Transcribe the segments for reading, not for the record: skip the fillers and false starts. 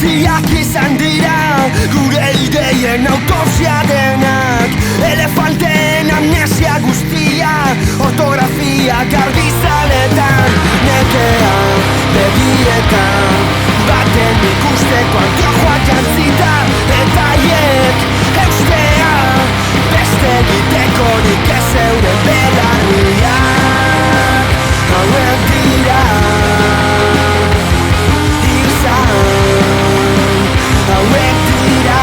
Guztiak izan dira gure ideien autopsia denak. Elefanteen amnesia guztia, ortografiak argizaletan. Nekea begietan, baten ikusteko antojoak jantzita. Eta hiek eustea, beste egitekorik ez euren belarriak. Hauek dira hauek dira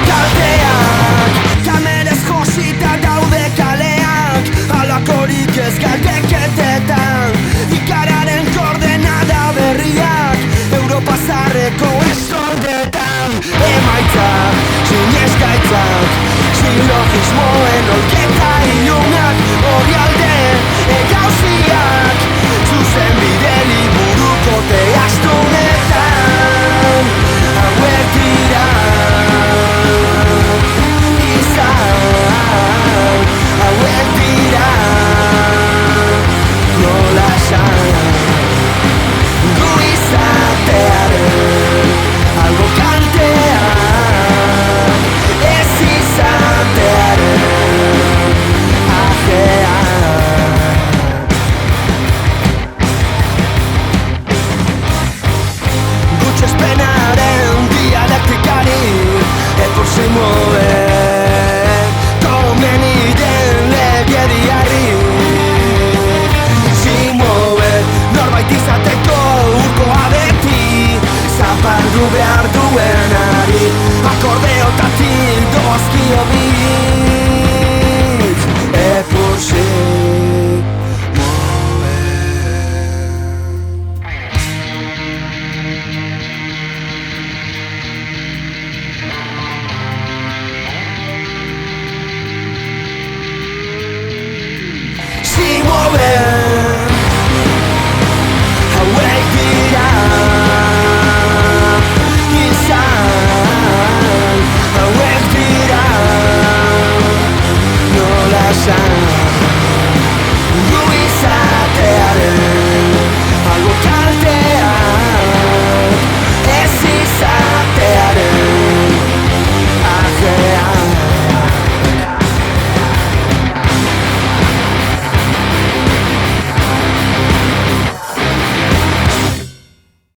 kalteak, kamerez josita daude kaleak. Halakorik ez galdeketetan, ikararen koordenada berriak. Europa zarreko estordetan, emaitzak, sineskaitzak, silogismoen olketa ilunak. Hori alde egauziak, zuzen bide liburuko teastunetan. Hauek dira izan, hauek dira nola esan. Gu izatearen algo kaltean, ez izatearen Gutxespenaren dialektikari etor se mueve, komeni den legediari. Si mueve, norbait izateko urkoa beti, zapaldu behar duenari, akordeotatik dozkio bitz. Por se hauek dira izan, hauek dira nola esan.